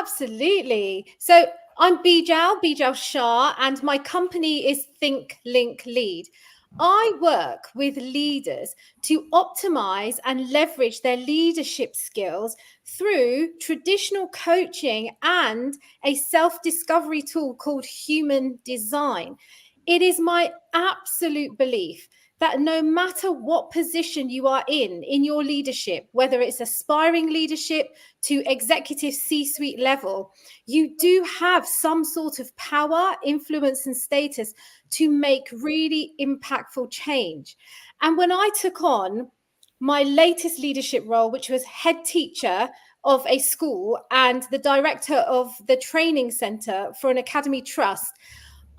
Absolutely. So I'm Bijal Shah, and my company is Think, Link, Lead. I work with leaders to optimize and leverage their leadership skills through traditional coaching and a self-discovery tool called human design. It is my absolute belief that no matter what position you are in your leadership, whether it's aspiring leadership to executive C-suite level, you do have some sort of power, influence, and status to make really impactful change. And when I took on my latest leadership role, which was head teacher of a school and the director of the training center for an academy trust,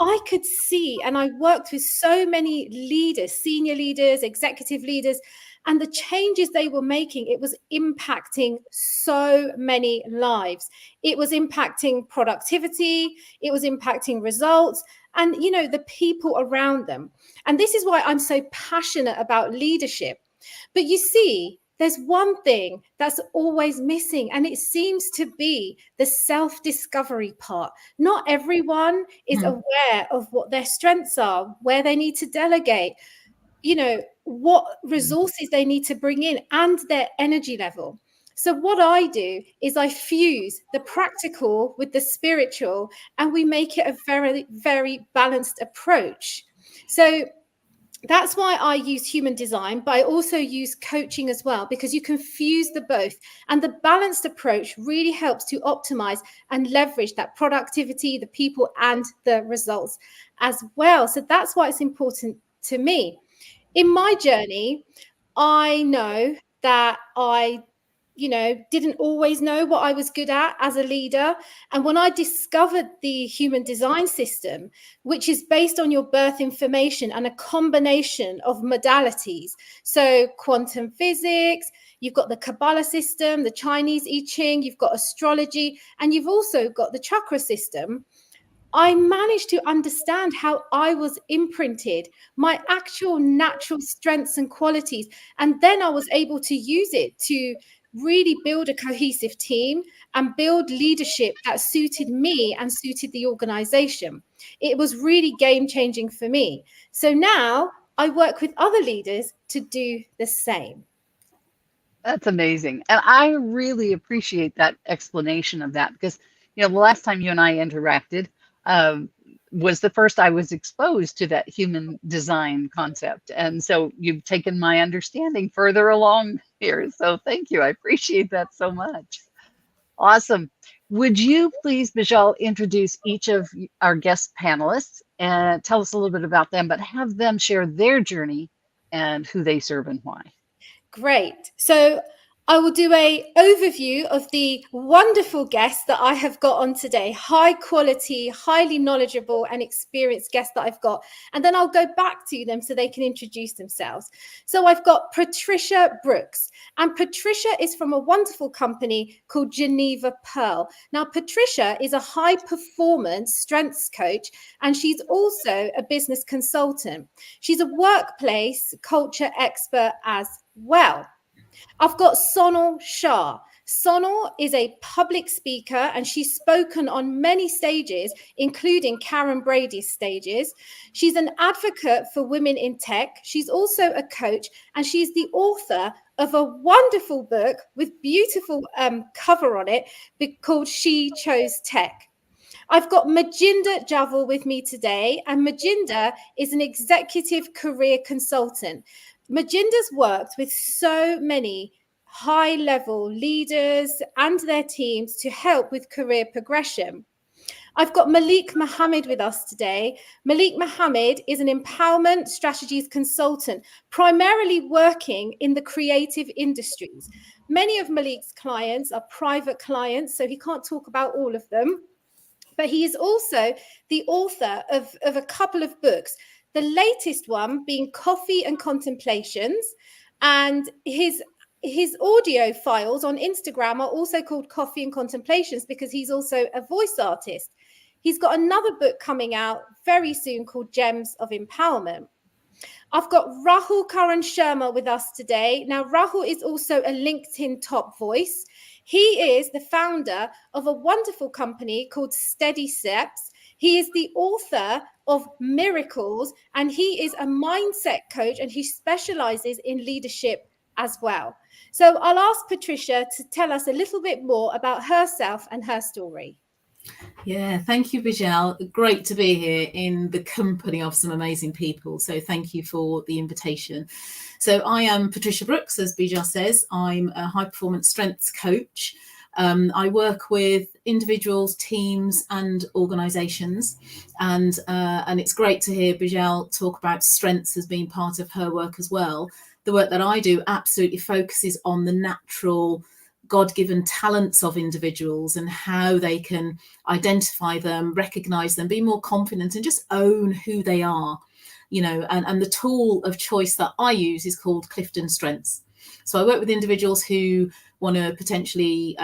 I could see, and I worked with so many leaders, senior leaders, executive leaders, and the changes they were making, it was impacting so many lives. It was impacting productivity, it was impacting results, and, the people around them. And this is why I'm so passionate about leadership. But you see, there's one thing that's always missing, and it seems to be the self-discovery part. Not everyone is aware of what their strengths are, where they need to delegate, what resources they need to bring in, and their energy level. So what I do is I fuse the practical with the spiritual, and we make it a very, very balanced approach. So that's why I use human design, but I also use coaching as well, because you can fuse the both. And the balanced approach really helps to optimize and leverage that productivity, the people, and the results as well. So that's why it's important to me. In my journey, I know that I didn't always know what I was good at as a leader. And when I discovered the human design system, which is based on your birth information and a combination of modalities, so quantum physics, you've got the Kabbalah system, the Chinese I Ching, you've got astrology, and you've also got the chakra system, I managed to understand how I was imprinted, my actual natural strengths and qualities. And then I was able to use it to really build a cohesive team and build leadership that suited me and suited the organization. It was really game-changing for me. So now I work with other leaders to do the same. That's amazing. And I really appreciate that explanation of that because, the last time you and I interacted was the first I was exposed to that human design concept. And so you've taken my understanding further along here. So thank you. I appreciate that so much. Awesome. Would you please, Bijal, introduce each of our guest panelists and tell us a little bit about them, but have them share their journey and who they serve and why? Great. So I will do an overview of the wonderful guests that I have got on today, high quality, highly knowledgeable and experienced guests that I've got. And then I'll go back to them so they can introduce themselves. So I've got Patricia Brooks, and Patricia is from a wonderful company called Geneva Pearl. Now, Patricia is a high performance strengths coach, and she's also a business consultant. She's a workplace culture expert as well. I've got Sonal Shah. Sonal is a public speaker, and she's spoken on many stages, including Karen Brady's stages. She's an advocate for women in tech. She's also a coach, and she's the author of a wonderful book with beautiful cover on it called She Chose Tech. I've got Majinder Javel with me today, and Majinder is an executive career consultant. Majinder's worked with so many high-level leaders and their teams to help with career progression. I've got Malik Mohammed with us today. Malik Mohammed is an empowerment strategies consultant, primarily working in the creative industries. Many of Malik's clients are private clients, so he can't talk about all of them. But he is also the author of a couple of books, the latest one being Coffee and Contemplations, and his audio files on Instagram are also called Coffee and Contemplations because he's also a voice artist. He's got another book coming out very soon called Gems of Empowerment. I've got Rahul Karan Sharma with us today. Now, Rahul is also a LinkedIn top voice. He is the founder of a wonderful company called Steady Steps. He is the author of Miracles, and he is a mindset coach, and he specializes in leadership as well. So I'll ask Patricia to tell us a little bit more about herself and her story. Yeah, thank you, Bijal. Great to be here in the company of some amazing people. So thank you for the invitation. So I am Patricia Brooks, as Bijal says. I'm a high performance strengths coach. I work with individuals, teams, and organisations, and it's great to hear Bijal talk about strengths as being part of her work as well. The work that I do absolutely focuses on the natural God-given talents of individuals and how they can identify them, recognize them, be more confident, and just own who they are. And the tool of choice that I use is called Clifton Strengths. So I work with individuals who want to potentially,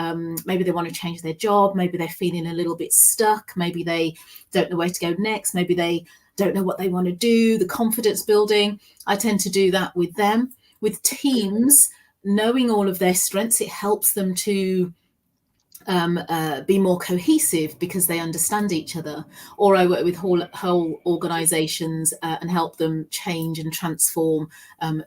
maybe they want to change their job, maybe they're feeling a little bit stuck, maybe they don't know where to go next, maybe they don't know what they want to do, the confidence building. I tend to do that with them. With teams, knowing all of their strengths, it helps them to be more cohesive because they understand each other. Or I work with whole organizations and help them change and transform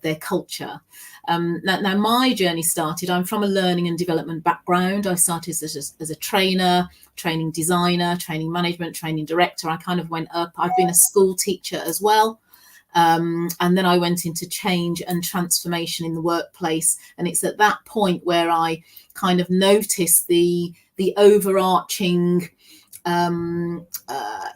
their culture. Now my journey started, I'm from a learning and development background. I started as a trainer, training designer, training management, training director. I kind of went up. I've been a school teacher as well. And then I went into change and transformation in the workplace. And it's at that point where I kind of noticed the overarching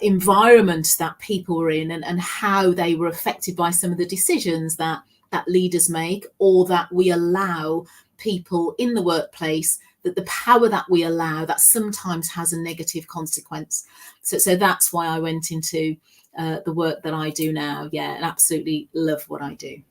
environment that people were in, and how they were affected by some of the decisions that leaders make, or that we allow people in the workplace, that the power that we allow, that sometimes has a negative consequence. So that's why I went into the work that I do now. Yeah, and absolutely love what I do.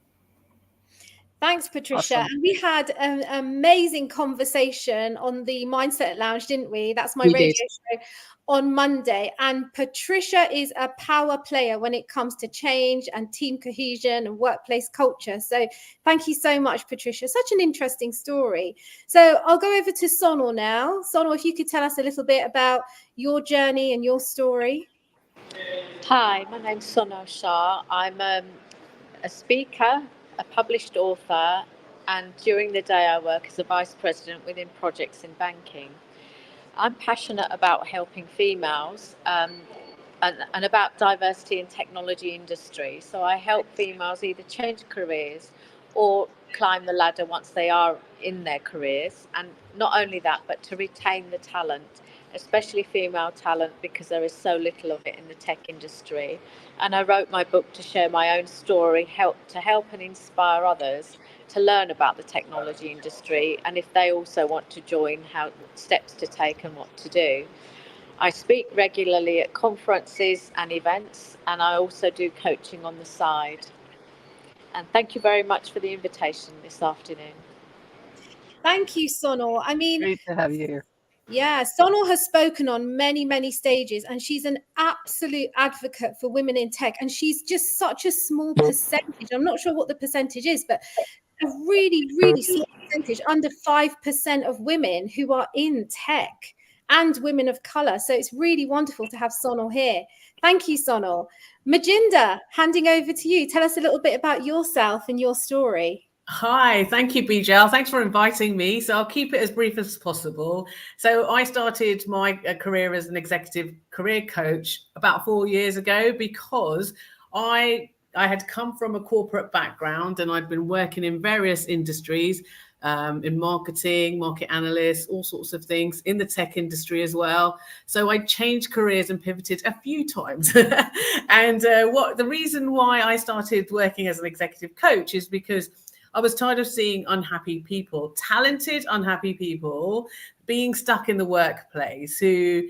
Thanks, Patricia. Awesome. And we had an amazing conversation on the Mindset Lounge, didn't we? That's my radio show on Monday. And Patricia is a power player when it comes to change and team cohesion and workplace culture. So thank you so much, Patricia. Such an interesting story. So I'll go over to Sonal now. Sonal, if you could tell us a little bit about your journey and your story. Hi, my name's Bijal Shah. I'm a speaker, a published author, and during the day I work as a vice president within projects in banking. I'm passionate about helping females and about diversity in technology industry. So I help females either change careers or climb the ladder once they are in their careers. And not only that, but to retain the talent, especially female talent, because there is so little of it in the tech industry. And I wrote my book to share my own story, to help and inspire others to learn about the technology industry, and if they also want to join, how steps to take and what to do. I speak regularly at conferences and events, and I also do coaching on the side. And thank you very much for the invitation this afternoon. Thank you, Sonal. I mean, Great to have you here. yeah, Sonal has spoken on many, many stages, and she's an absolute advocate for women in tech. And she's just such a small percentage. I'm not sure what the percentage is, but a really, really small percentage, under 5% of women who are in tech, and women of color. So it's really wonderful to have Sonal here. Thank you, Sonal. Majinda, handing over to you. Tell us a little bit about yourself and your story. Hi, thank you, Bijal. Thanks for inviting me. So I'll keep it as brief as possible. So I started my career as an executive career coach about 4 years ago because I had come from a corporate background, and I'd been working in various industries, in marketing, market analysts, all sorts of things, in the tech industry as well. So I changed careers and pivoted a few times. And the reason why I started working as an executive coach is because I was tired of seeing unhappy people, talented, unhappy people being stuck in the workplace who,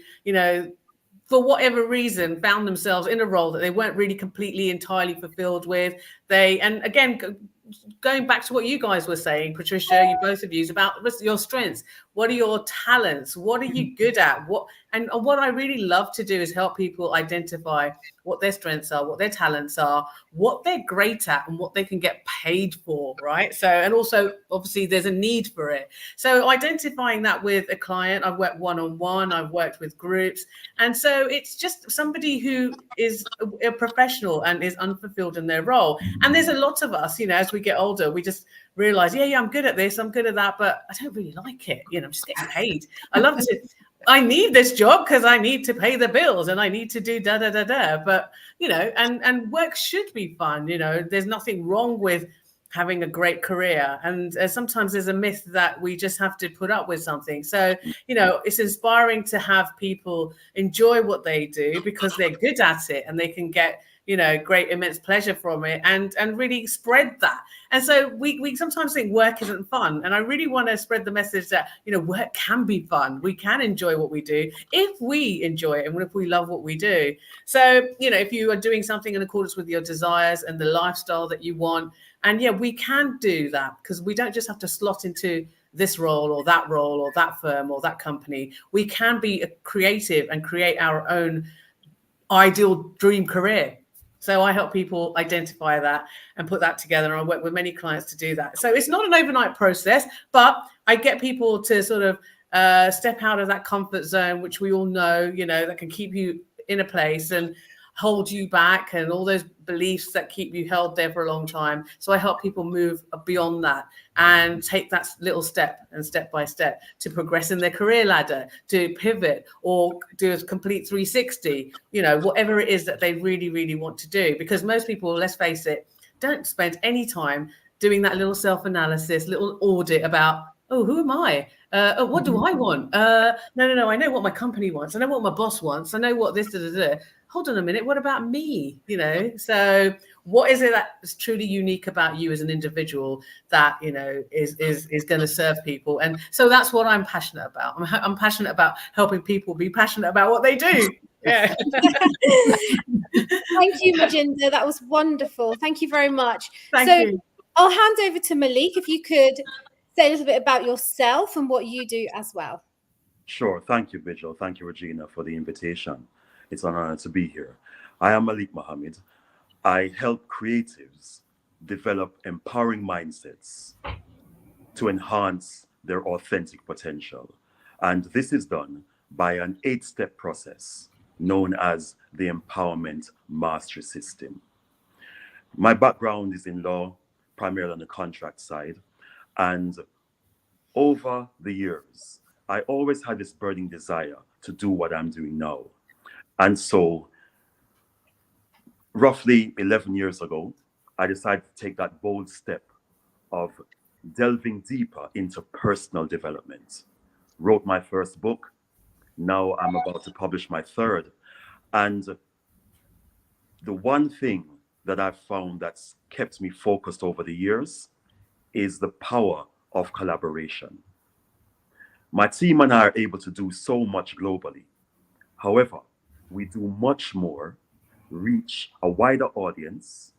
for whatever reason, found themselves in a role that they weren't really completely, entirely fulfilled with. And again, going back to what you guys were saying, Patricia, you both of you, about your strengths. What are your talents? What are you good at? What I really love to do is help people identify what their strengths are, what their talents are, what they're great at, and what they can get paid for, right? So, and also obviously there's a need for it. So identifying that with a client, I've worked one-on-one, I've worked with groups. And so it's just somebody who is a professional and is unfulfilled in their role. And there's a lot of us, you know, as we get older, we just realize, yeah, I'm good at this, I'm good at that, but I don't really like it. You know, I'm just getting paid. I need this job because I need to pay the bills and I need to do da da da da. But, you know, and work should be fun. You know, there's nothing wrong with having a great career. And sometimes there's a myth that we just have to put up with something. So, you know, it's inspiring to have people enjoy what they do because they're good at it and they can get, you know, great, immense pleasure from it and really spread that. And so we sometimes think work isn't fun. And I really want to spread the message that, you know, work can be fun. We can enjoy what we do if we enjoy it and if we love what we do. So, you know, if you are doing something in accordance with your desires and the lifestyle that you want, and yeah, we can do that because we don't just have to slot into this role or that firm or that company. We can be creative and create our own ideal dream career. So I help people identify that and put that together. And I work with many clients to do that. So it's not an overnight process, but I get people to sort of step out of that comfort zone, which we all know, you know, that can keep you in a place and hold you back and all those beliefs that keep you held there for a long time. So I help people move beyond that and take that little step and step by step to progress in their career ladder, to pivot or do a complete 360, you know, whatever it is that they really, really want to do. Because most people, let's face it, don't spend any time doing that little self-analysis, little audit about, oh, who am I? What do I want? No. I know what my company wants. I know what my boss wants. I know what this, Hold on a minute. What about me? You know, so what is it that is truly unique about you as an individual that, you know, is going to serve people? And so that's what I'm passionate about. I'm passionate about helping people be passionate about what they do. Yeah. Thank you, Majinda. That was wonderful. Thank you very much. Thank you. I'll hand over to Malik if you could say a little bit about yourself and what you do as well. Sure. Thank you, Bijal. Thank you, Regina, for the invitation. It's an honor to be here. I am Malik Mohammed. I help creatives develop empowering mindsets to enhance their authentic potential. And this is done by an 8-step process known as the Empowerment Mastery System. My background is in law, primarily on the contract side. And over the years, I always had this burning desire to do what I'm doing now. And so, roughly 11 years ago, I decided to take that bold step of delving deeper into personal development. Wrote my first book. Now I'm about to publish my third. And the one thing that I've found that's kept me focused over the years is the power of collaboration. My team and I are able to do so much globally. However, we do much more, reach a wider audience,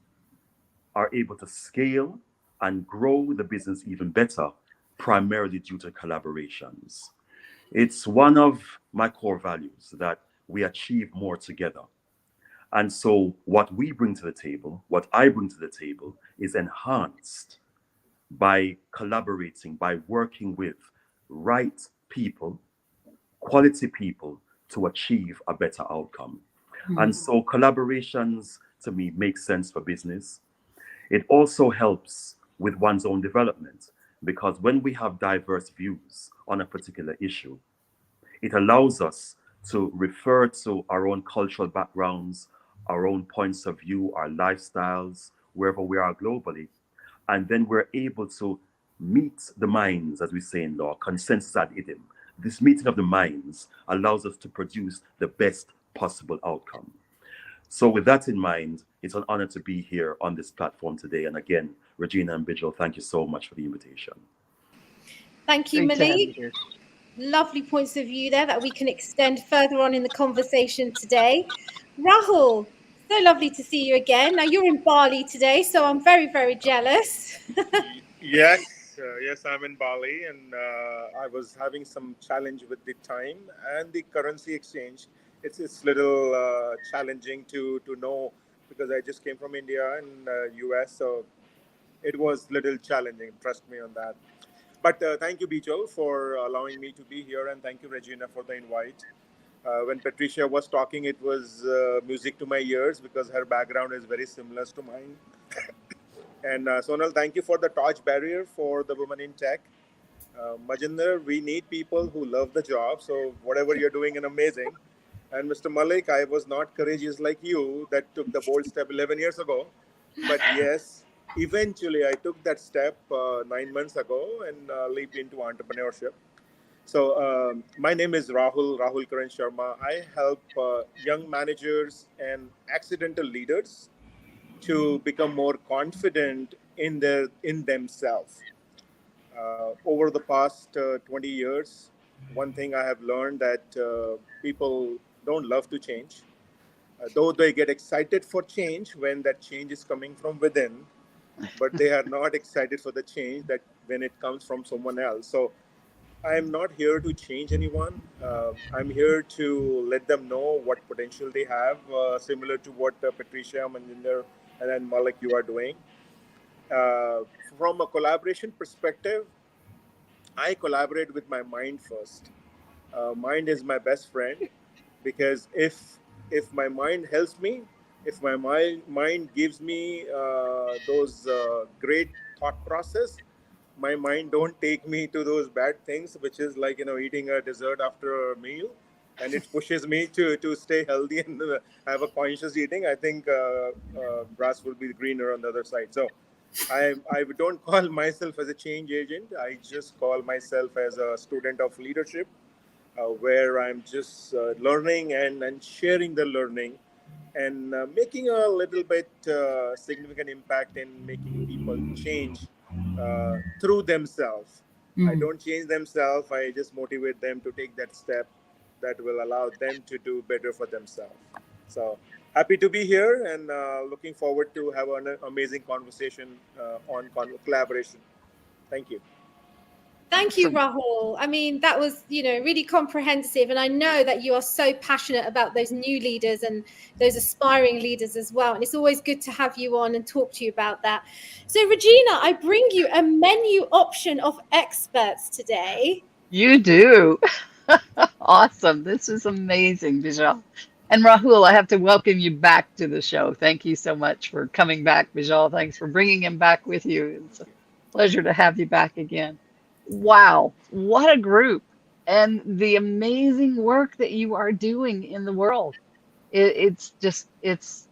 are able to scale and grow the business even better, primarily due to collaborations. It's one of my core values that we achieve more together. And so what we bring to the table, what I bring to the table, is enhanced by collaborating, by working with right people, quality people, to achieve a better outcome. And so collaborations, to me, make sense for business. It also helps with one's own development, because when we have diverse views on a particular issue, it allows us to refer to our own cultural backgrounds, our own points of view, our lifestyles, wherever we are globally. And then we're able to meet the minds, as we say in law, consensus ad idem. This meeting of the minds allows us to produce the best possible outcome. So with that in mind, it's an honor to be here on this platform today. And again, Regina and Bijal, thank you so much for the invitation. Thank you, Great to have you Malik. here. Lovely points of view there that we can extend further on in the conversation today. Rahul, so lovely to see you again. Now you're in Bali today, so I'm very, very jealous. Yes, Yes, I'm in Bali, and I was having some challenge with the time and the currency exchange. It's little challenging to know because I just came from India and US, so it was little challenging. Trust me on that. But thank you, Bijal, for allowing me to be here, and thank you, Regina, for the invite. When Patricia was talking, it was music to my ears because her background is very similar to mine. And Sonal, thank you for the touch barrier for the women in tech. Majinder, we need people who love the job. So whatever you're doing is amazing. And Mr. Malik, I was not courageous like you that took the bold step 11 years ago. But yes, eventually I took that step 9 months ago and leaped into entrepreneurship. So my name is Rahul Karan Sharma. I help young managers and accidental leaders to become more confident in themselves. Over the past 20 years, one thing I have learned that people don't love to change, though they get excited for change when that change is coming from within, but they are not excited for the change that when it comes from someone else. So I'm not here to change anyone. I'm here to let them know what potential they have, similar to what Patricia, Manjinder, and then Malik you are doing. Uh, from a collaboration perspective, I collaborate with my mind first. Mind is my best friend because if my mind helps me, if my mind gives me those great thought process, my mind don't take me to those bad things, which is like eating a dessert after a meal, and it pushes me to stay healthy and have a conscious eating. I think grass will be greener on the other side. So I don't call myself as a change agent. I just call myself as a student of leadership, where I'm just learning and sharing the learning and making a little bit significant impact in making people change through themselves. I Mm. don't change themselves. I just motivate them to take that step that will allow them to do better for themselves. So happy to be here and looking forward to have an amazing conversation on collaboration. Thank you. Thank you, Awesome. Rahul. I mean, that was, really comprehensive. And I know that you are so passionate about those new leaders and those aspiring leaders as well. And it's always good to have you on and talk to you about that. So, Regina, I bring you a menu option of experts today. You do. Awesome. This is amazing, Bijal. And Rahul, I have to welcome you back to the show. Thank you so much for coming back, Bijal. Thanks for bringing him back with you. It's a pleasure to have you back again. Wow, what a group. And the amazing work that you are doing in the world. It's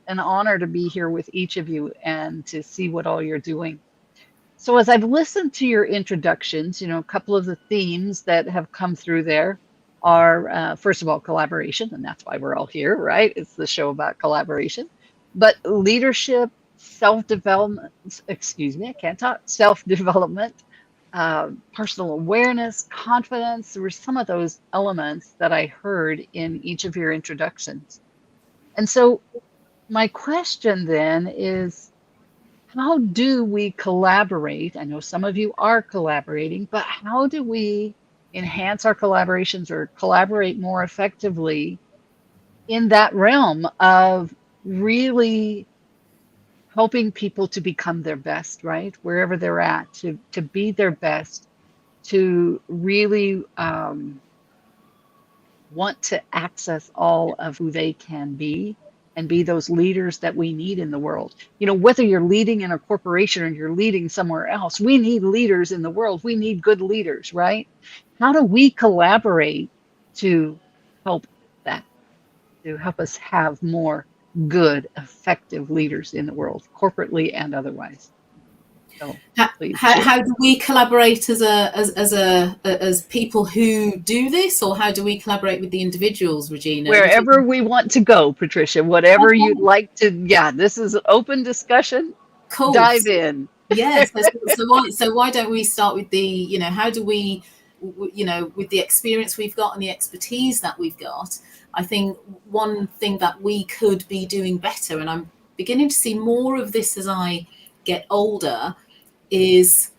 an honor to be here with each of you and to see what all you're doing. So as I've listened to your introductions, a couple of the themes that have come through there are, first of all, collaboration, and that's why we're all here, right? It's the show about collaboration, but leadership, self-development, excuse me, I can't talk, self-development, personal awareness, confidence. There were some of those elements that I heard in each of your introductions. And so my question then is, how do we collaborate? I know some of you are collaborating, but how do we enhance our collaborations or collaborate more effectively in that realm of really helping people to become their best, right? Wherever they're at, to be their best, to really want to access all of who they can be and be those leaders that we need in the world. Whether you're leading in a corporation or you're leading somewhere else, we need leaders in the world. We need good leaders, right? How do we collaborate to help that, to help us have more good, effective leaders in the world, corporately and otherwise? So please share. How do we collaborate as people who do this, or how do we collaborate with the individuals, Regina? Wherever we want to go, Patricia, whatever you'd like to. Yeah, this is an open discussion. Cool. Dive in. Yes. So why don't we start with the, how do we, with the experience we've got and the expertise that we've got, I think one thing that we could be doing better, and I'm beginning to see more of this as I get older, is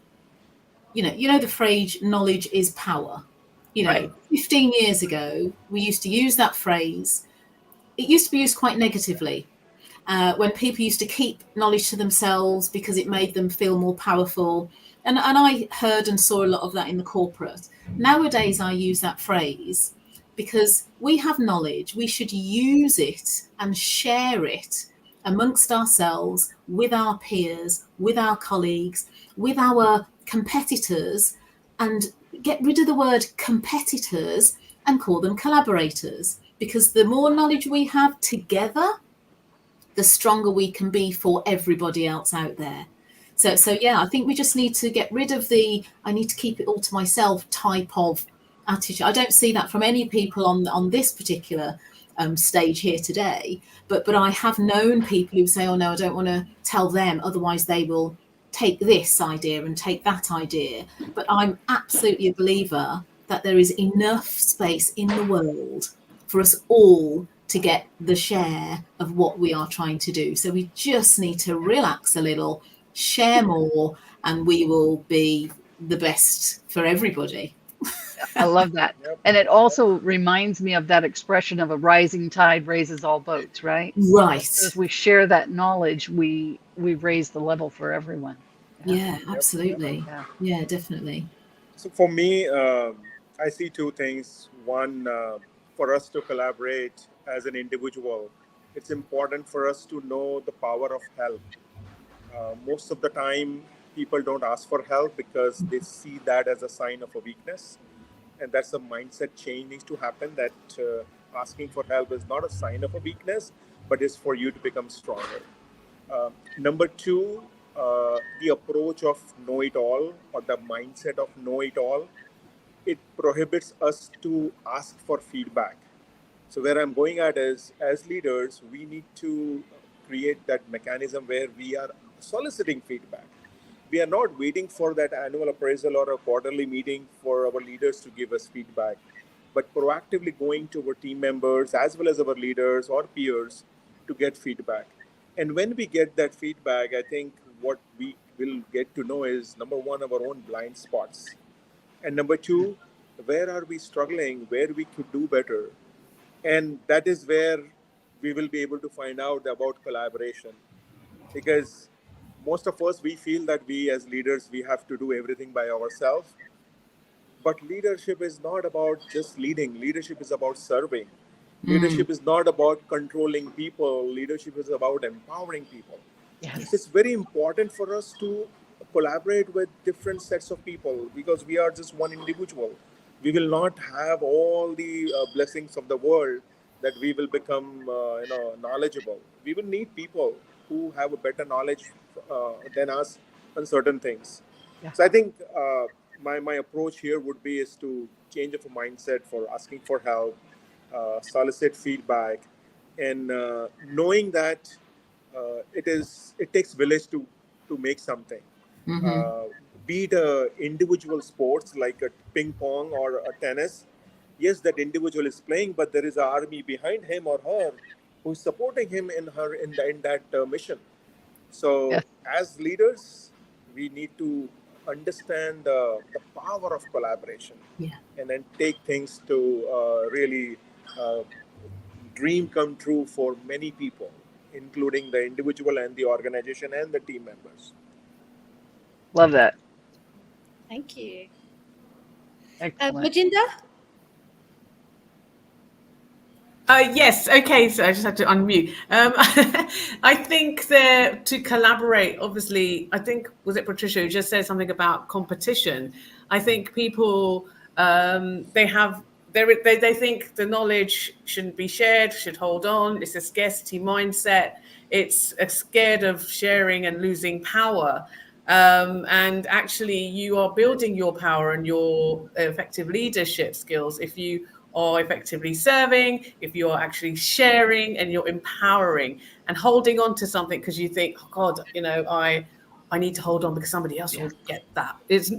you know the phrase knowledge is power. Right. 15 years ago, we used to use that phrase. It used to be used quite negatively. When people used to keep knowledge to themselves because it made them feel more powerful. And I heard and saw a lot of that in the corporate. Nowadays, I use that phrase because we have knowledge. We should use it and share it amongst ourselves, with our peers, with our colleagues, with our competitors, and get rid of the word competitors and call them collaborators. Because the more knowledge we have together, the stronger we can be for everybody else out there. So yeah, I think we just need to get rid of the I need to keep it all to myself type of attitude. I don't see that from any people on this particular stage here today, but I have known people who say, oh no, I don't want to tell them, otherwise they will take this idea and take that idea. But I'm absolutely a believer that there is enough space in the world for us all to get the share of what we are trying to do. So we just need to relax a little, share more, and we will be the best for everybody. I love that. Yep. And it also reminds me of that expression of a rising tide raises all boats, right? Right. As we share that knowledge, we raise the level for everyone. Yeah, absolutely. Yeah. Yeah, definitely. So for me, I see two things. One, for us to collaborate as an individual, it's important for us to know the power of help. Most of the time, people don't ask for help because they see that as a sign of a weakness. And that's a mindset change needs to happen, that asking for help is not a sign of a weakness, but is for you to become stronger. Number two, the approach of know it all, or the mindset of know it all, it prohibits us to ask for feedback. So where I'm going at is, as leaders, we need to create that mechanism where we are soliciting feedback. We are not waiting for that annual appraisal or a quarterly meeting for our leaders to give us feedback, but proactively going to our team members as well as our leaders or peers to get feedback. And when we get that feedback, I think what we will get to know is, number one, our own blind spots. And number two, where are we struggling, where we could do better. And that is where we will be able to find out about collaboration, because most of us, we feel that we as leaders, we have to do everything by ourselves. But leadership is not about just leading. Leadership is about serving. Mm. Leadership is not about controlling people. Leadership is about empowering people. Yes. It's very important for us to collaborate with different sets of people, because we are just one individual. We will not have all the blessings of the world that we will become knowledgeable. We will need people who have a better knowledge than us on certain things. Yeah. So I think my approach here would be is to change of a mindset for asking for help, solicit feedback, and knowing that it takes village to make something. Mm-hmm. Uh, be it individual sports like a ping pong or a tennis, yes, that individual is playing, but there is an army behind him or her who is supporting him in that mission. So, Yes. as leaders, we need to understand the power of collaboration, Yeah. and then take things to really uh, dream come true for many people, including the individual and the organization and the team members. Love that. Thank you. Excellent. Majinda? Yes, okay, so I just had to unmute. I think that to collaborate, obviously, I think, was it Patricia who just said something about competition? I think people, they think the knowledge shouldn't be shared, should hold on. It's a scarcity mindset. It's scared of sharing and losing power. And actually, you are building your power and your effective leadership skills if you are effectively serving, if you're actually sharing and you're empowering and holding on to something because you think, oh God, I need to hold on because somebody else will get that. It's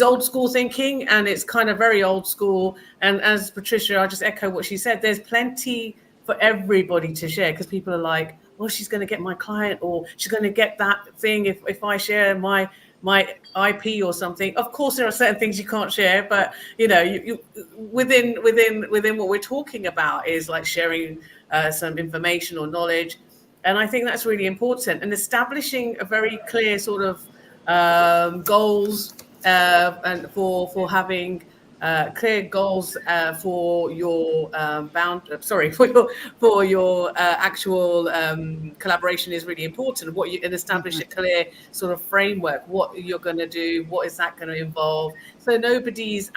old school thinking, and it's kind of very old school. And as Patricia, I just echo what she said, there's plenty for everybody to share, because people are like, well, she's going to get my client, or she's going to get that thing if I share my my IP or something. Of course, there are certain things you can't share, but you within what we're talking about is like sharing some information or knowledge, and I think that's really important. And establishing a very clear sort of goals and for having clear goals for your for your actual collaboration is really important. And establish a clear sort of framework. What you're going to do, what is that going to involve? So nobody's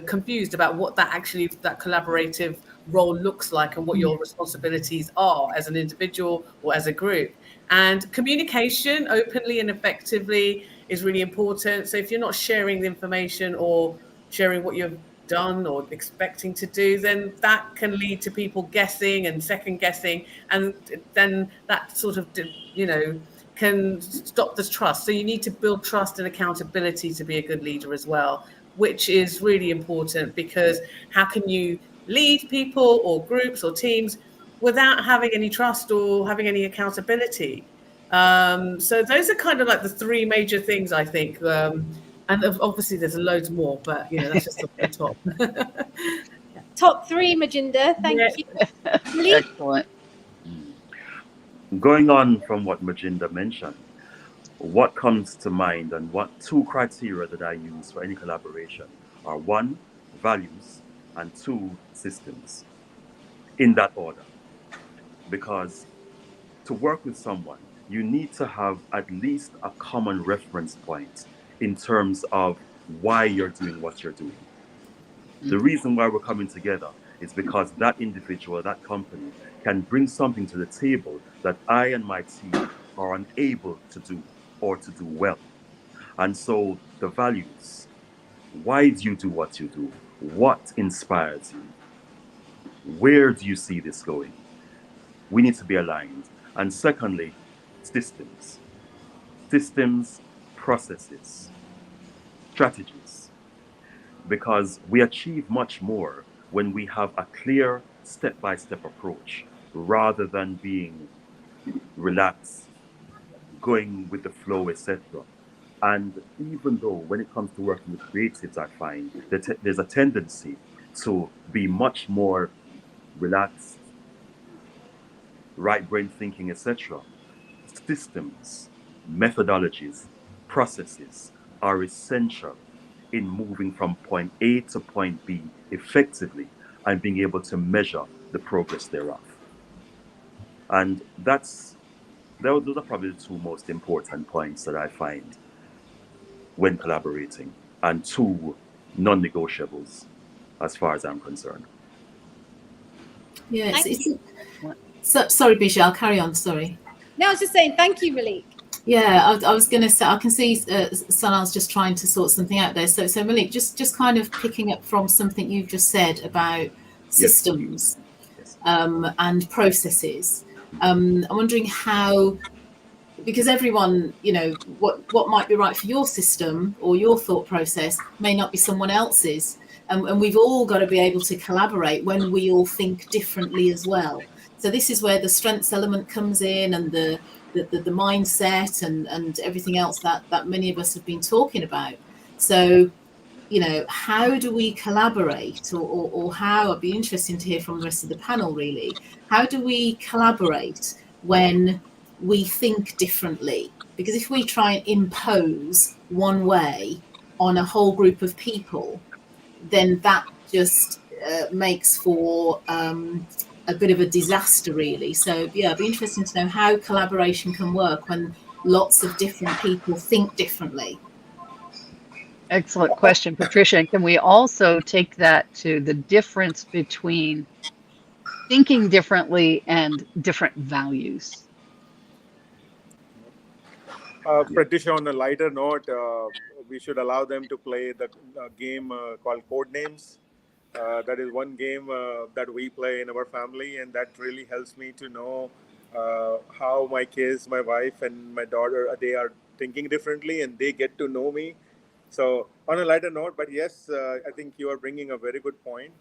confused about what that collaborative role looks like and what your responsibilities are as an individual or as a group. And communication openly and effectively is really important. So if you're not sharing the information or sharing what you've done or expecting to do, then that can lead to people guessing and second guessing, and then that sort of can stop the trust. So you need to build trust and accountability to be a good leader as well, which is really important, because how can you lead people or groups or teams without having any trust or having any accountability? So those are kind of like the three major things, I think. And obviously there's loads more, but that's just off the top. Top three, Majinda. Thank you. Excellent. Going on from what Majinda mentioned, what comes to mind and what two criteria that I use for any collaboration are: one, values, and two, systems, in that order. Because to work with someone, you need to have at least a common reference point in terms of why you're doing what you're doing. The reason why we're coming together is because that individual, that company, can bring something to the table that I and my team are unable to do or to do well. And so the values: why do you do what you do? What inspires you? Where do you see this going? We need to be aligned. And secondly, systems. Systems, processes, strategies. Because we achieve much more when we have a clear step-by-step approach rather than being relaxed, going with the flow, etc. And even though when it comes to working with creatives, I find that there's a tendency to be much more relaxed, right brain thinking, etc. Systems, methodologies, processes are essential in moving from point A to point B effectively and being able to measure the progress thereof. And those are probably the two most important points that I find when collaborating, and two non-negotiables as far as I'm concerned. Yeah, sorry, Bijal, carry on. Sorry. No, I was just saying thank you, Malik. Yeah, I was going to say, I can see Sanal's just trying to sort something out there. So Malik, just kind of picking up from something you've just said about systems. Yes. And processes. I'm wondering how, because everyone, what might be right for your system or your thought process may not be someone else's. And we've all got to be able to collaborate when we all think differently as well. So this is where the strengths element comes in, and the mindset and everything else that many of us have been talking about. So, how do we collaborate, or how, it'd be interesting to hear from the rest of the panel really, how do we collaborate when we think differently? Because if we try and impose one way on a whole group of people, then that just makes for a bit of a disaster, really. So yeah, it'd be interesting to know how collaboration can work when lots of different people think differently. Excellent question, Patricia. And can we also take that to the difference between thinking differently and different values? Patricia, on a lighter note, we should allow them to play the game called Code Names. That is one game that we play in our family, and that really helps me to know how my kids, my wife, and my daughter, they are thinking differently, and they get to know me. So, on a lighter note, but yes, I think you are bringing a very good point,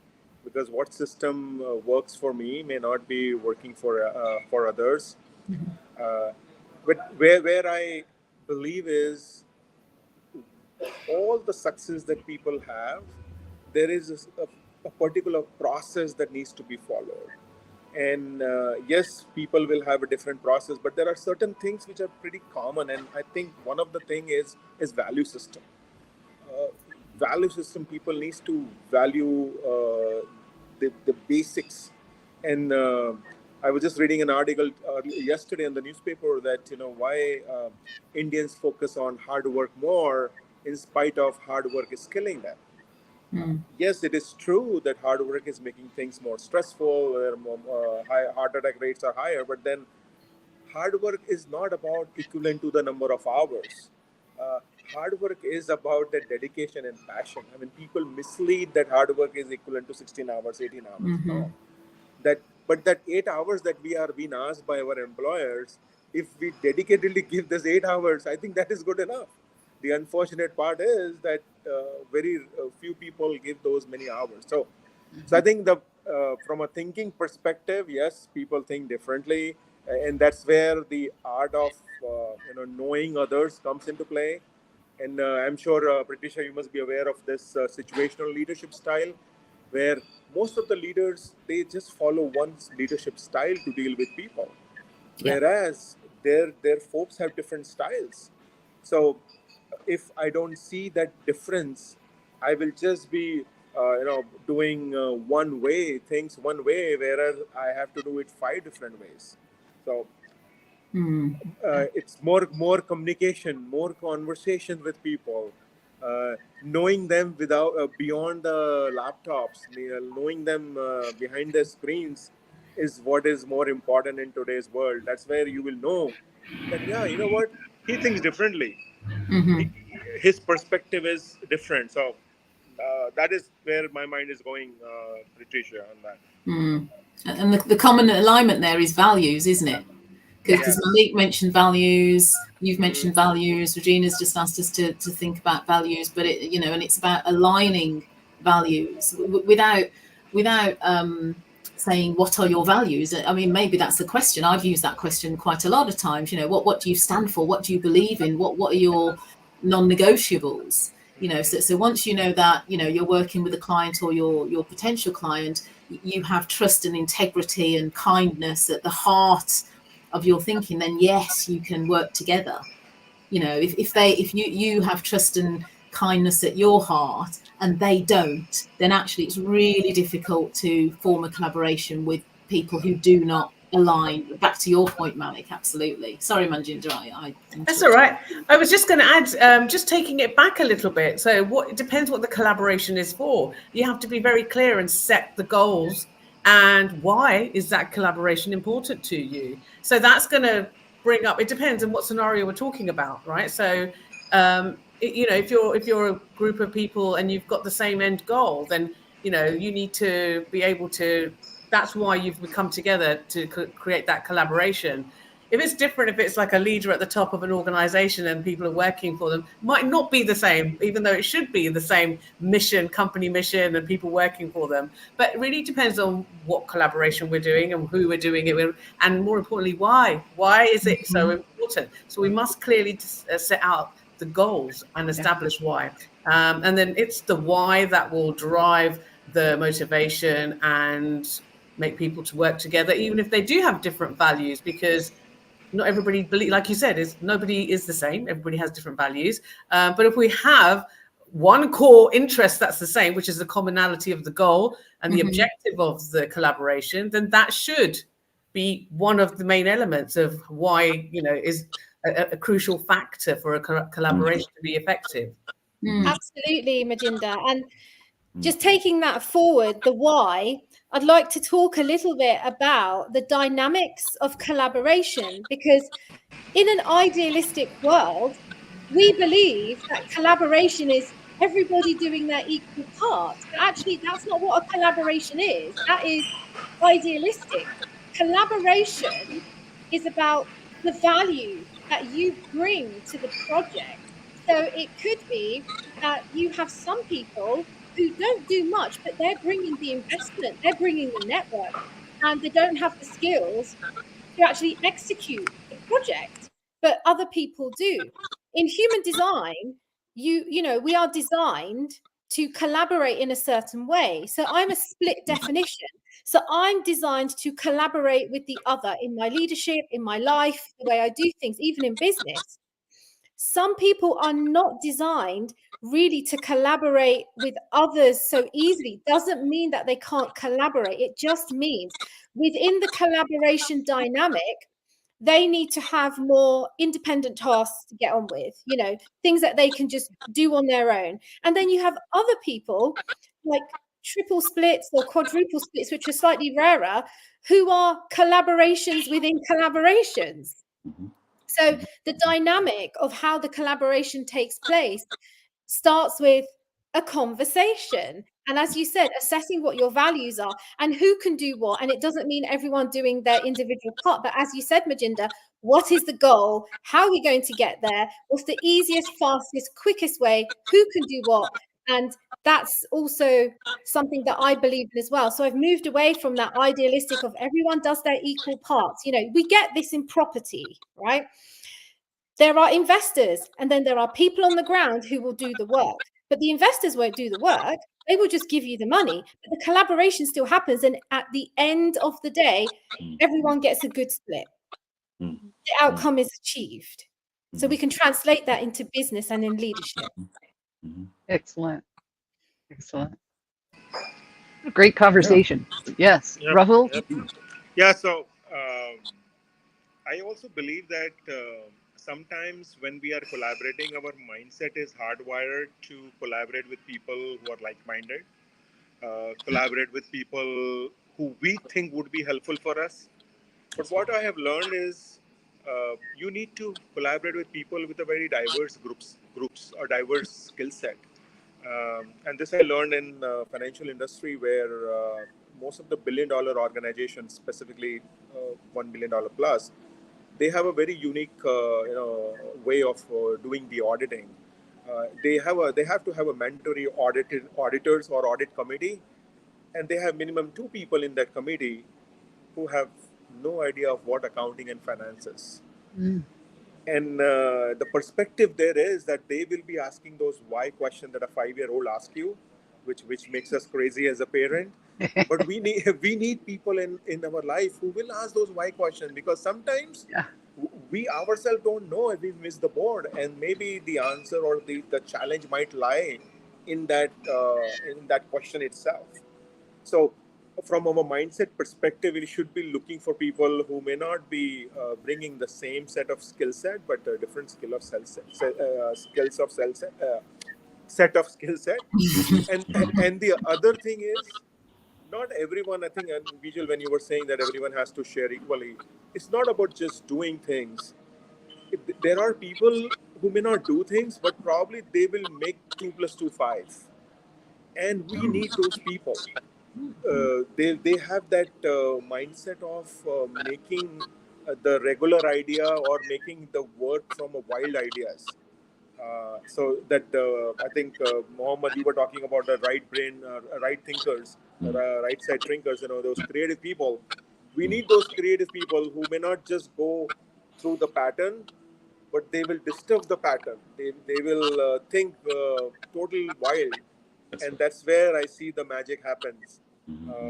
because what system works for me may not be working for others. But where I believe is all the success that people have, there is a particular process that needs to be followed. And yes, people will have a different process, but there are certain things which are pretty common. And I think one of the thing is value system. uh, Value system, people needs to value the basics. And I was just reading an article yesterday in the newspaper that why Indians focus on hard work more in spite of hard work is killing them. Yes, it is true that hard work is making things more stressful, where heart attack rates are higher, but then hard work is not about equivalent to the number of hours. Uh, Hard work is about the dedication and passion. I mean, people mislead that hard work is equivalent to 16 hours, 18 hours. No, that but that 8 hours that we are being asked by our employers, if we dedicatedly give this 8 hours, I think that is good enough. The unfortunate part is that very few people give those many hours. So I think the from a thinking perspective, yes, people think differently, and that's where the art of knowing others comes into play. And I'm sure, Patricia, you must be aware of this situational leadership style, where most of the leaders, they just follow one leadership style to deal with people, whereas their folks have different styles. So if I don't see that difference, I will just be doing one way things one way, whereas I have to do it five different ways. So it's more communication, more conversation with people, knowing them without beyond the laptops, knowing them behind the screens is what is more important in today's world. That's where you will know that, yeah, you know what, he thinks differently. He, his perspective is different. So that is where my mind is going, Patricia, on that. And the common alignment there is values, isn't it? Because Malik mentioned values, you've mentioned values, Regina's just asked us to think about values, but and it's about aligning values without saying what are your values. I mean, maybe that's the question. I've used that question quite a lot of times. What do you stand for? What do you believe in? What are your non-negotiables? So once you know that, you're working with a client or your potential client, you have trust and integrity and kindness at the heart of your thinking, then yes, you can work together. If you have trust and kindness at your heart and they don't, then actually it's really difficult to form a collaboration with people who do not align. Back to your point, Malik, absolutely. Sorry, Manjinder, I that's all right. I was just going to add, just taking it back a little bit. So it depends what the collaboration is for. You have to be very clear and set the goals. And why is that collaboration important to you? So that's going to bring up, it depends on what scenario we're talking about, right? So, if you're a group of people and you've got the same end goal, then, you need to be able to, that's why you've come together to create that collaboration. If it's different, if it's like a leader at the top of an organization and people are working for them, might not be the same, even though it should be the same mission, company mission, and people working for them. But it really depends on what collaboration we're doing and who we're doing it with, and more importantly, why. Why is it so important? So we must clearly set out the goals and establish why. And then it's the why that will drive the motivation and make people to work together, even if they do have different values, because not everybody, like you said, nobody is the same. Everybody has different values. But if we have one core interest that's the same, which is the commonality of the goal and the objective of the collaboration, then that should be one of the main elements of why, is a crucial factor for a collaboration to be effective. Absolutely, Majinda. And just taking that forward, the why, I'd like to talk a little bit about the dynamics of collaboration, because in an idealistic world, we believe that collaboration is everybody doing their equal part. But actually, that's not what a collaboration is. That is idealistic. Collaboration is about the value that you bring to the project. So it could be that you have some people who don't do much, but they're bringing the investment, they're bringing the network, and they don't have the skills to actually execute the project, but other people do. In human design, we are designed to collaborate in a certain way. So I'm a split definition. So I'm designed to collaborate with the other in my leadership, in my life, the way I do things, even in business. Some people are not designed really to collaborate with others so easily. Doesn't mean that they can't collaborate. It just means within the collaboration dynamic, they need to have more independent tasks to get on with, things that they can just do on their own. And then you have other people like triple splits or quadruple splits, which are slightly rarer, who are collaborations within collaborations. So the dynamic of how the collaboration takes place starts with a conversation. And as you said, assessing what your values are and who can do what. And it doesn't mean everyone doing their individual part. But as you said, Majinda, what is the goal? How are we going to get there? What's the easiest, fastest, quickest way? Who can do what? And that's also something that I believe in as well. So I've moved away from that idealistic of everyone does their equal parts. We get this in property, right? There are investors, and then there are people on the ground who will do the work. But the investors won't do the work. They will just give you the money. But the collaboration still happens. And at the end of the day, everyone gets a good split. The outcome is achieved. So we can translate that into business and in leadership. Excellent. Great conversation. Yes. Rahul? Yeah, so I also believe that sometimes when we are collaborating, our mindset is hardwired to collaborate with people who are like-minded, collaborate with people who we think would be helpful for us. But what I have learned is you need to collaborate with people with a very diverse groups or diverse skill set. And this I learned in financial industry, where most of the billion-dollar organizations, specifically $1 billion plus, they have a very unique way of doing the auditing. They have to have a mandatory auditors or audit committee, and they have minimum 2 people in that committee who have no idea of what accounting and finance is. And the perspective there is that they will be asking those why questions that a 5-year-old asks you, which makes us crazy as a parent. But we need people in our life who will ask those why questions, because sometimes we ourselves don't know if we've missed the board, and maybe the answer or the challenge might lie in that question itself. So from our mindset perspective, we should be looking for people who may not be bringing the same set of skill set, but a different skill of set. And the other thing is, not everyone, I think, and Bijal, when you were saying that everyone has to share equally, it's not about just doing things. There are people who may not do things, but probably they will make 2 + 2 5. And we need those people. They have that mindset of making the regular idea or making the work from a wild ideas. So that I think Mohammed, you were talking about the right brain, right thinkers, right side thinkers. Those creative people. We need those creative people who may not just go through the pattern, but they will disturb the pattern. They will think total wild, and that's where I see the magic happens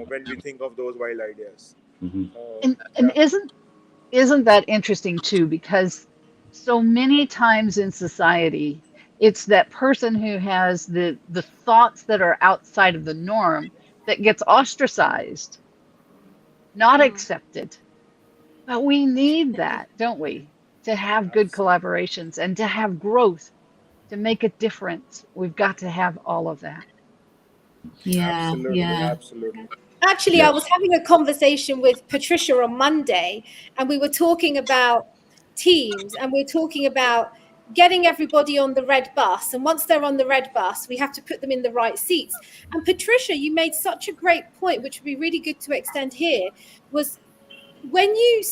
when we think of those wild ideas. And isn't that interesting too? Because so many times in society, it's that person who has the thoughts that are outside of the norm that gets ostracized, not accepted. But we need that, don't we? To have good collaborations and to have growth, to make a difference. We've got to have all of that. Absolutely. Actually, I was having a conversation with Patricia on Monday, and we were talking about teams, and we're talking about getting everybody on the red bus. And once they're on the red bus, we have to put them in the right seats. And Patricia, you made such a great point, which would be really good to extend here, was when you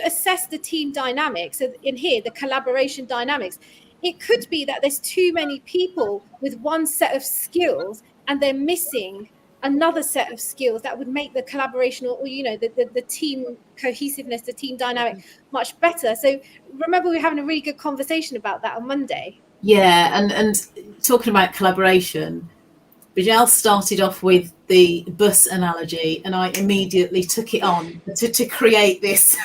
assess the team dynamics in here, the collaboration dynamics, it could be that there's too many people with one set of skills and they're missing another set of skills that would make the collaboration or the team cohesiveness, the team dynamic much better. So remember, we were having a really good conversation about that on Monday. Yeah, and talking about collaboration, Bijal started off with the bus analogy, and I immediately took it on to create this.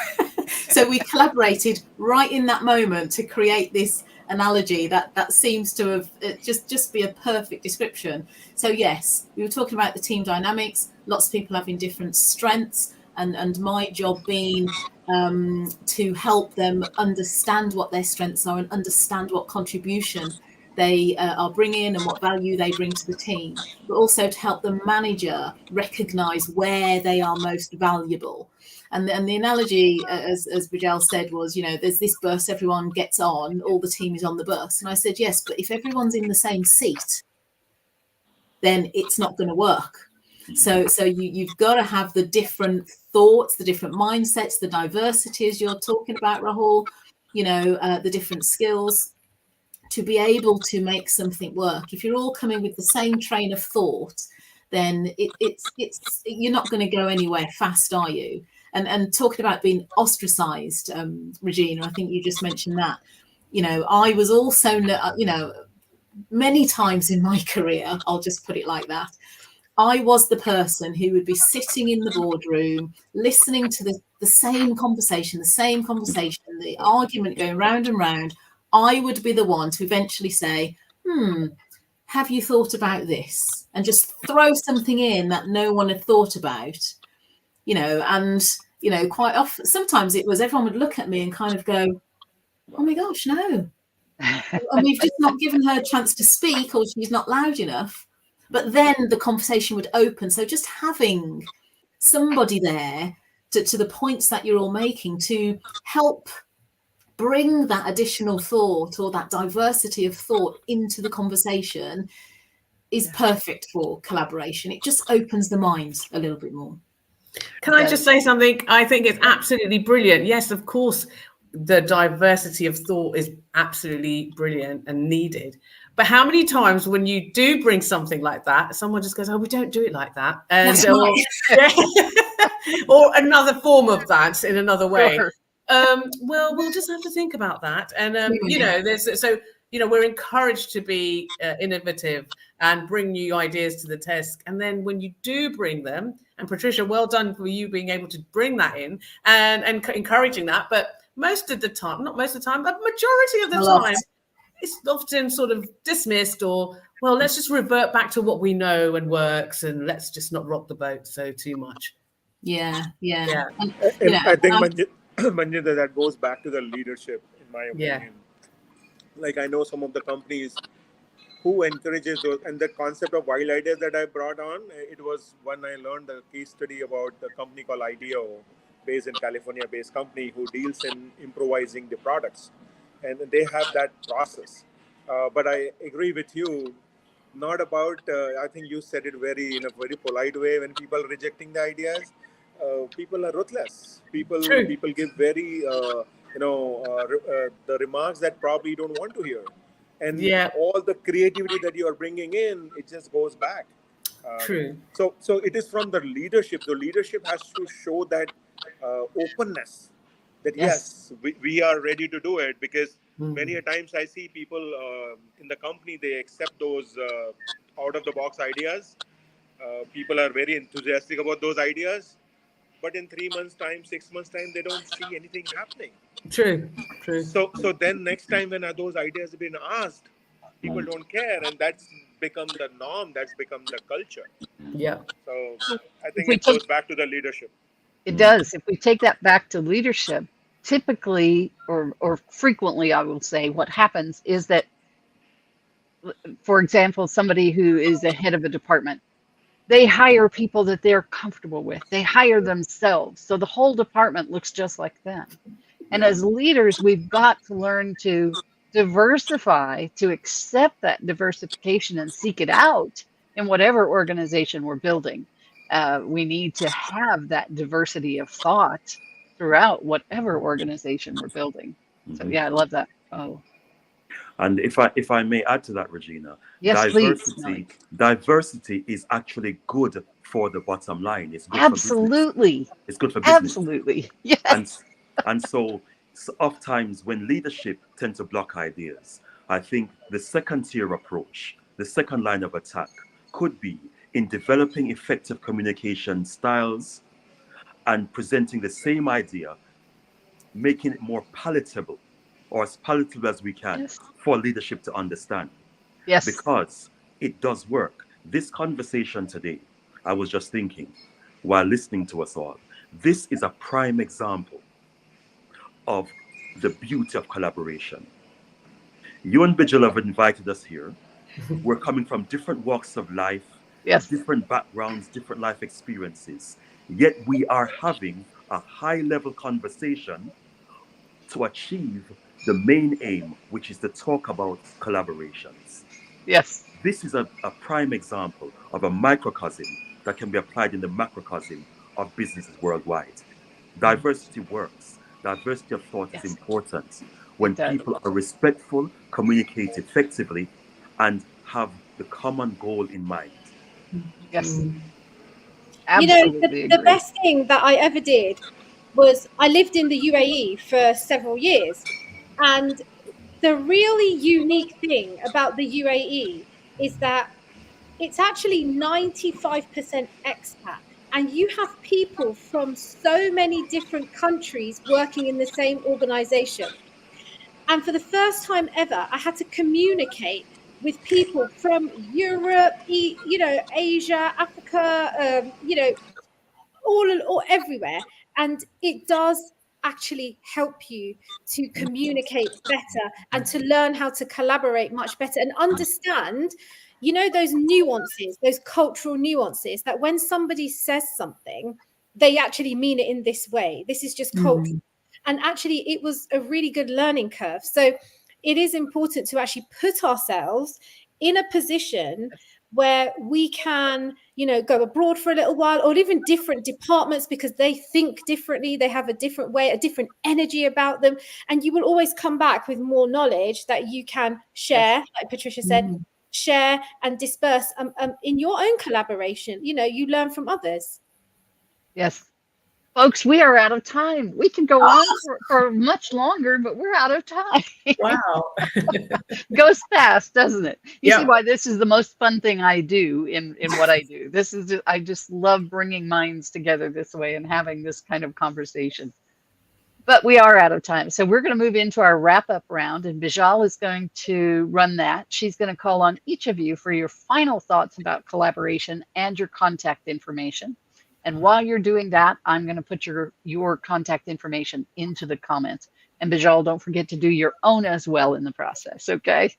So we collaborated right in that moment to create this analogy that seems to have just be a perfect description. So yes, we were talking about the team dynamics, lots of people having different strengths, and my job being to help them understand what their strengths are and understand what contribution they are bringing and what value they bring to the team, but also to help the manager recognize where they are most valuable. And the analogy, as Bijal said, was, there's this bus, everyone gets on, all the team is on the bus. And I said, yes, but if everyone's in the same seat, then it's not going to work. So you've got to have the different thoughts, the different mindsets, the diversities you're talking about, Rahul, the different skills to be able to make something work. If you're all coming with the same train of thought, then it's you're not going to go anywhere fast, are you? And talking about being ostracized, Regina, I think you just mentioned that. I was also, many times in my career, I'll just put it like that, I was the person who would be sitting in the boardroom, listening to the same conversation, the argument going round and round. I would be the one to eventually say, have you thought about this? And just throw something in that no one had thought about, and, quite often, sometimes it was everyone would look at me and kind of go, oh my gosh, no. And we've just not given her a chance to speak, or she's not loud enough. But then the conversation would open. So just having somebody there to the points that you're all making to help bring that additional thought or that diversity of thought into the conversation is perfect for collaboration. It just opens the mind a little bit more. Can I just say something? I think it's absolutely brilliant. Yes, of course, the diversity of thought is absolutely brilliant and needed. But how many times when you do bring something like that, someone just goes, oh, we don't do it like that. And or another form of that in another way. Sure. Well, we'll just have to think about that. And, we're encouraged to be innovative and bring new ideas to the test. And then when you do bring them, and Patricia, well done for you being able to bring that in and encouraging that. But most of the time, not most of the time, but majority of the time, it's often sort of dismissed or, well, let's just revert back to what we know and works and let's just not rock the boat so too much. Yeah. And, I think, Manjit, that goes back to the leadership, in my opinion. Yeah. Like, I know some of the companies who encourages those, and the concept of wild ideas that I brought on, it was when I learned a case study about the company called IDEO, based in California-based company who deals in improvising the products. And they have that process. But I agree with you, not about, I think you said it in a very polite way, when people are rejecting the ideas, people are ruthless. People give very, the remarks that probably you don't want to hear. And all the creativity that you are bringing in, it just goes back. True. So it is from the leadership. The leadership has to show that openness, that yes, we are ready to do it, because many a times I see people in the company, they accept those out of the box ideas. People are very enthusiastic about those ideas, but in 3 months time, 6 months time, they don't see anything happening. True. So then next time when those ideas have been asked, people don't care, and that's become the norm, that's become the culture. Yeah. So I think it goes back to the leadership. It does. If we take that back to leadership, typically or frequently, I will say, what happens is that, for example, somebody who is the head of a department, they hire people that they're comfortable with. They hire themselves. So the whole department looks just like them. And as leaders, we've got to learn to diversify, to accept that diversification and seek it out in whatever organization we're building. We need to have that diversity of thought throughout whatever organization we're building. So yeah, I love that. Oh. And if I may add to that, Regina, yes, diversity is actually good for the bottom line. It's good absolutely for business. It's good for business. Absolutely. Yes. And so oftentimes when leadership tend to block ideas, I think the second tier approach, the second line of attack, could be in developing effective communication styles and presenting the same idea, making it more palatable, or as palatable as we can, Yes. for leadership to understand. Yes. Because it does work. This conversation today, I was just thinking while listening to us all, this is a prime example of the beauty of collaboration. You and Bijal have invited us here. We're coming from different walks of life, Yes. different backgrounds, different life experiences. Yet we are having a high level conversation to achieve the main aim, which is to talk about collaborations. Yes. This is a prime example of a microcosm that can be applied in the macrocosm of businesses worldwide. Diversity works. Diversity of thought is Yes. important It when does. people are respectful, communicate effectively, and have the common goal in mind. Yes. You know, Absolutely the agree. best thing that I ever did was I lived in the UAE for several years. And the really unique thing about the UAE is that it's actually 95% expat. And you have people from so many different countries working in the same organization. And for the first time ever, I had to communicate with people from Europe, Asia, Africa, all everywhere. And it does actually help you to communicate better and to learn how to collaborate much better and understand, those nuances, those cultural nuances, that when somebody says something, they actually mean it in this way. This is just culture. And actually, it was a really good learning curve. So it is important to actually put ourselves in a position where we can, go abroad for a little while, or even different departments, because they think differently, they have a different way, a different energy about them, and you will always come back with more knowledge that you can share, like Patricia said, share and disperse in your own collaboration. You learn from others. Yes. Folks, we are out of time. We can go on for much longer, but we're out of time. Wow. Goes fast, doesn't it? You see Yeah. why this is the most fun thing I do in what I do. This is I just love bringing minds together this way and having this kind of conversation. But we are out of time. So we're going to move into our wrap up round, and Bijal is going to run that. She's going to call on each of you for your final thoughts about collaboration and your contact information. And while you're doing that, I'm going to put your contact information into the comments. And Bijal, don't forget to do your own as well in the process, okay?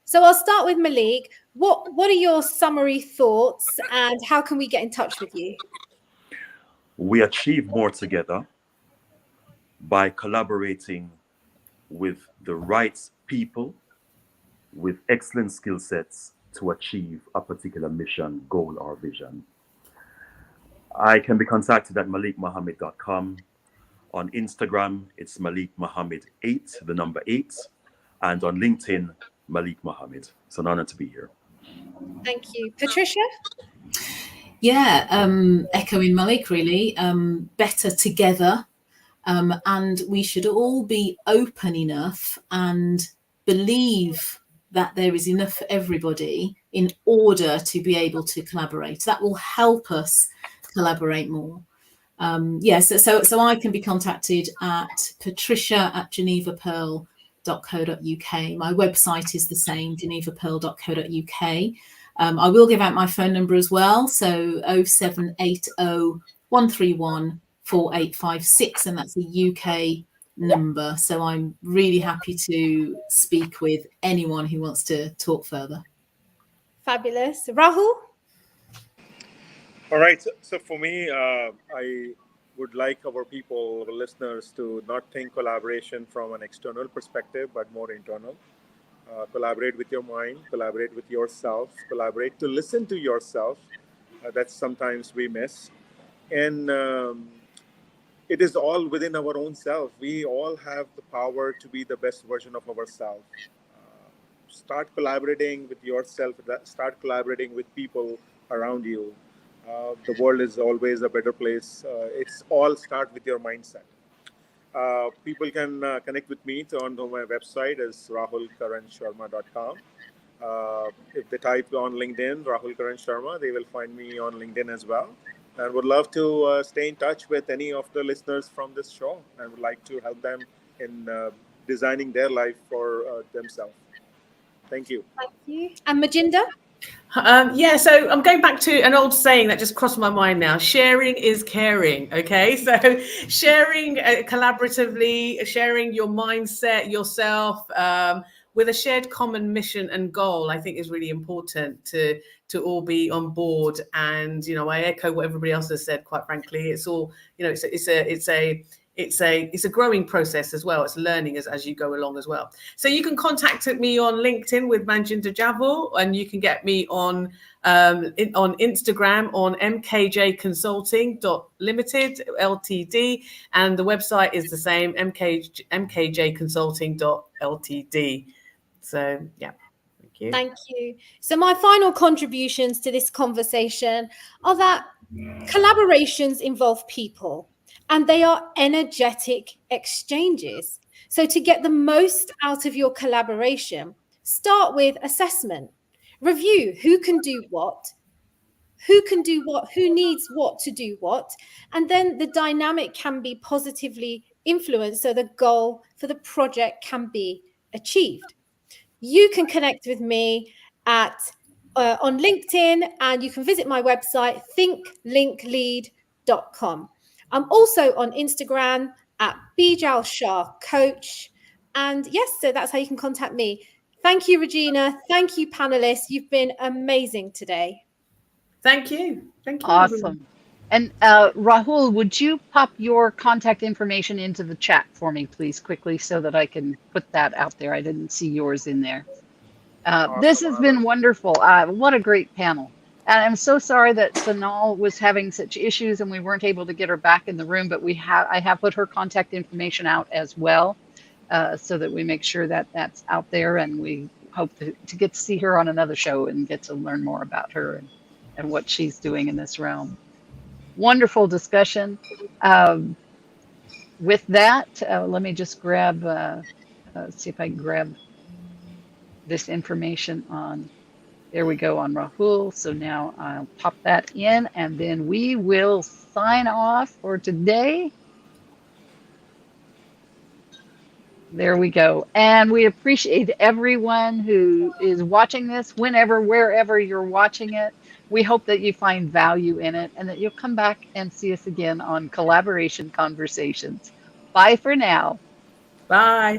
So I'll start with Malik. What are your summary thoughts, and how can we get in touch with you? We achieve more together by collaborating with the right people with excellent skill sets to achieve a particular mission, goal, or vision. I can be contacted at malikmohammed.com. On Instagram, it's Malik Mohammed 8, the number 8. And on LinkedIn, Malik Mohammed. It's an honor to be here. Thank you. Patricia? Yeah, echoing Malik, really, better together. And we should all be open enough and believe that there is enough for everybody in order to be able to collaborate. That will help us collaborate more. So I can be contacted at patricia@genevapearl.co.uk. My website is the same, genevapearl.co.uk. I will give out my phone number as well, so 0780 131 4856, and that's a UK number. So I'm really happy to speak with anyone who wants to talk further. Fabulous. Rahul? All right. So for me, I would like our people, our listeners, to not think collaboration from an external perspective, but more internal. Collaborate with your mind, collaborate with yourself, collaborate to listen to yourself. That's sometimes we miss. And it is all within our own self. We all have the power to be the best version of ourselves. Start collaborating with yourself, start collaborating with people around you. The world is always a better place. It's all start with your mindset. People can connect with me on my website is rahulkaransharma.com. If they type on LinkedIn Rahul Karan Sharma, they will find me on LinkedIn as well. And would love to stay in touch with any of the listeners from this show and would like to help them in designing their life for themselves. Thank you. Thank you. And Majinder? Yeah, so I'm going back to an old saying that just crossed my mind now. Sharing is caring. Okay, so sharing collaboratively, sharing your mindset, yourself, with a shared common mission and goal, I think is really important to all be on board. And I echo what everybody else has said. Quite frankly, it's all it's a growing process as well. It's learning as you go along as well. So you can contact me on LinkedIn with Manjinder Javul, and you can get me on Instagram on mkjconsulting.limited ltd, and the website is the same, mkjconsulting.ltd. So yeah. Thank you. So my final contributions to this conversation are that collaborations involve people and they are energetic exchanges. So to get the most out of your collaboration, start with assessment. Review who can do what, who needs what to do what, and then the dynamic can be positively influenced so the goal for the project can be achieved. You can connect with me on LinkedIn, and you can visit my website, thinklinklead.com. I'm also on Instagram at Bijal Shah Coach. And yes, so that's how you can contact me. Thank you, Regina. Thank you, panelists. You've been amazing today. Thank you. Thank you. Awesome. And Rahul, would you pop your contact information into the chat for me, please, quickly, so that I can put that out there? I didn't see yours in there. This has been wonderful. What a great panel. And I'm so sorry that Sonal was having such issues and we weren't able to get her back in the room, but I have put her contact information out as well, so that we make sure that that's out there, and we hope to get to see her on another show and get to learn more about her and what she's doing in this realm. Wonderful discussion. With that, let me just grab, see if I can grab this information on, there we go, on Rahul. So now I'll pop that in, and then we will sign off for today. There we go. And we appreciate everyone who is watching this, whenever, wherever you're watching it. We hope that you find value in it and that you'll come back and see us again on Collaboration Conversations. Bye for now. Bye.